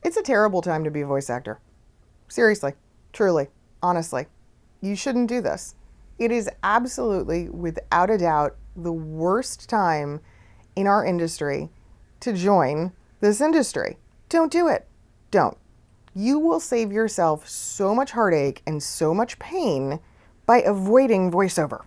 It's a terrible time to be a voice actor. Seriously, truly, honestly. You shouldn't do this. It is absolutely, without a doubt, the worst time in our industry to join this industry. Don't do it. Don't. You will save yourself so much heartache and so much pain by avoiding voiceover.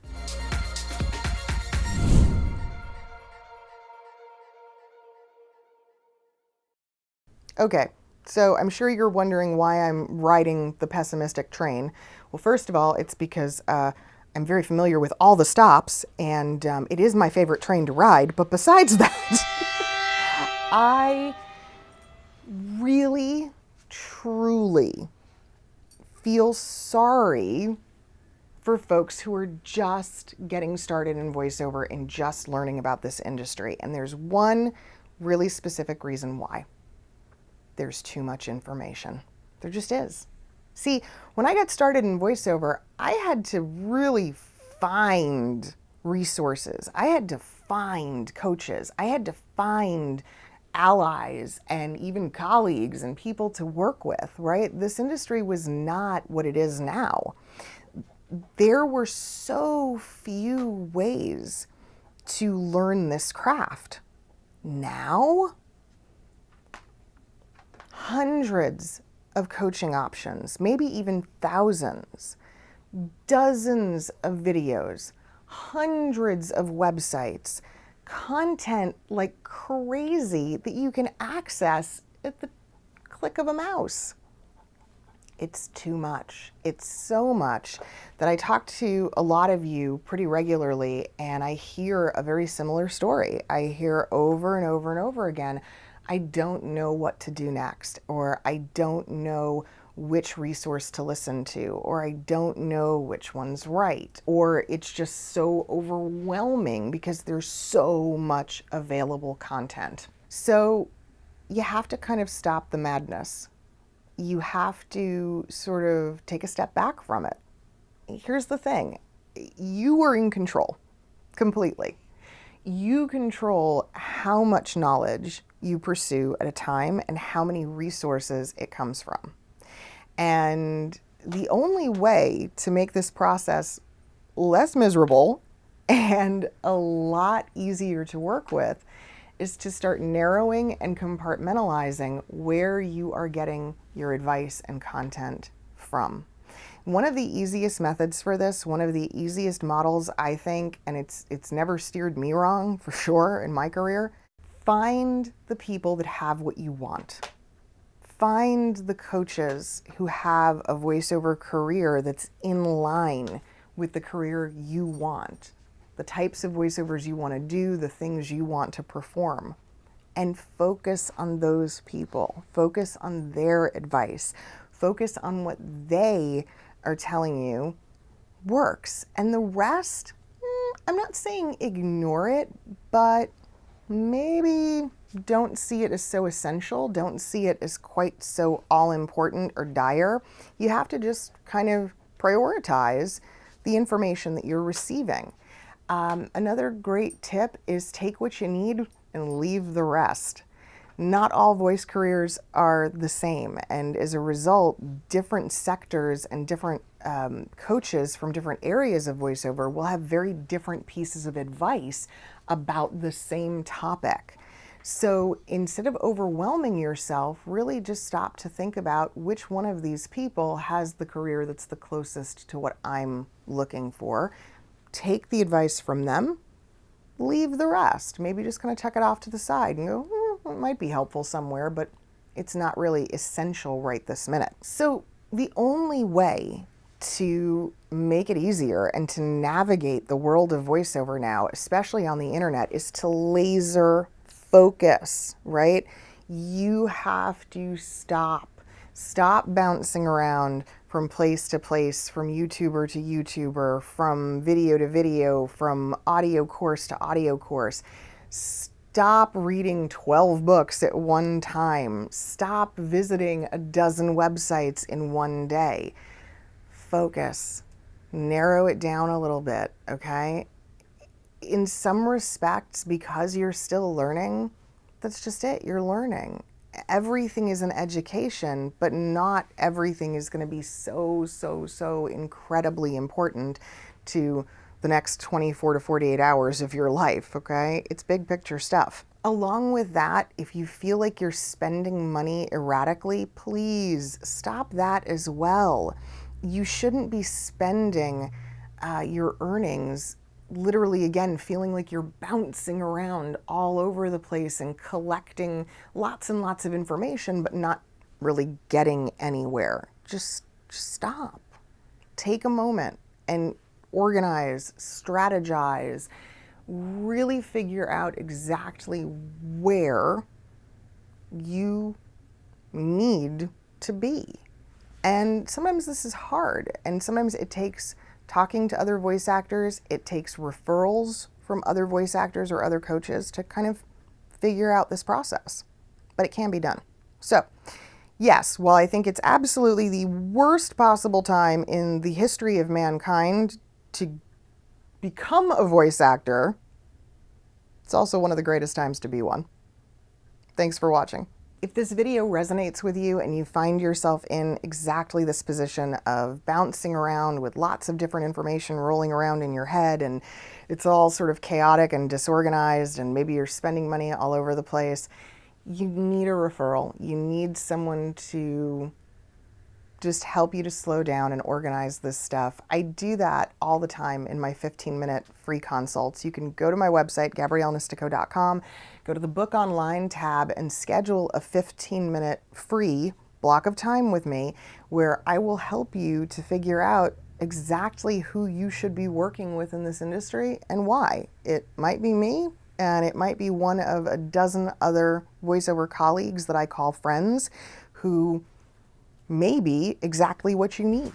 Okay, so I'm sure you're wondering why I'm riding the pessimistic train. Well, first of all, it's because I'm very familiar with all the stops, and it is my favorite train to ride. But besides that, I really, truly feel sorry for folks who are just getting started in voiceover and just learning about this industry. And there's one really specific reason why. There's too much information. There just is. See, when I got started in voiceover, I had to really find resources. I had to find coaches. I had to find allies and even colleagues and people to work with, right? This industry was not what it is now. There were so few ways to learn this craft. Now, hundreds of coaching options, maybe even thousands, dozens of videos, hundreds of websites, content like crazy that you can access at the click of a mouse. It's too much. It's so much that I talk to a lot of you pretty regularly, and I hear a very similar story. I hear over and over and over again, I don't know what to do next, or I don't know which resource to listen to, or I don't know which one's right, or it's just so overwhelming because there's so much available content. So you have to kind of stop the madness. You have to sort of take a step back from it. Here's the thing. You are in control completely. You control how much knowledge you pursue at a time and how many resources it comes from. And the only way to make this process less miserable and a lot easier to work with is to start narrowing and compartmentalizing where you are getting your advice and content from. One of the easiest methods for this, one of the easiest models, I think, and it's never steered me wrong for sure in my career, find the people that have what you want. Find the coaches who have a voiceover career that's in line with the career you want, the types of voiceovers you want to do, the things you want to perform, and focus on those people. Focus on their advice. Focus on what they are telling you works. And the rest, I'm not saying ignore it, but maybe don't see it as so essential. Don't see it as quite so all important or dire. You have to just kind of prioritize the information that you're receiving. Another great tip is take what you need and leave the rest. Not all voice careers are the same, and as a result, different sectors and different coaches from different areas of voiceover will have very different pieces of advice about the same topic. So instead of overwhelming yourself, really just stop to think about which one of these people has the career that's the closest to what I'm looking for. Take the advice from them, leave the rest. Maybe just kind of tuck it off to the side and go, it might be helpful somewhere, but it's not really essential right this minute. So the only way to make it easier and to navigate the world of voiceover now, especially on the internet, is to laser focus, right? You have to stop bouncing around from place to place, from YouTuber to YouTuber, from video to video, from audio course to audio course. Stop reading 12 books at one time. Stop visiting a dozen websites in one day. Focus. Narrow it down a little bit, okay? In some respects, because you're still learning, that's just it. You're learning. everything is an education, but not everything is going to be so incredibly important to the next 24 to 48 hours of your life, okay? It's big picture stuff. Along with that, if you feel like you're spending money erratically, please stop that as well. You shouldn't be spending your earnings literally, again, feeling like you're bouncing around all over the place and collecting lots and lots of information, but not really getting anywhere. Just stop. Take a moment and organize, strategize, really figure out exactly where you need to be. And sometimes this is hard, and sometimes it takes talking to other voice actors, it takes referrals from other voice actors or other coaches to kind of figure out this process, but it can be done. So yes, while I think it's absolutely the worst possible time in the history of mankind to become a voice actor, it's also one of the greatest times to be one. Thanks for watching. If this video resonates with you and you find yourself in exactly this position of bouncing around with lots of different information rolling around in your head and it's all sort of chaotic and disorganized and maybe you're spending money all over the place, you need a referral. You need someone to just help you to slow down and organize this stuff. I do that all the time in my 15-minute free consults. You can go to my website, GabrielleNistico.com, go to the Book Online tab and schedule a 15-minute free block of time with me where I will help you to figure out exactly who you should be working with in this industry and why. It might be me, and it might be one of a dozen other voiceover colleagues that I call friends who may be exactly what you need.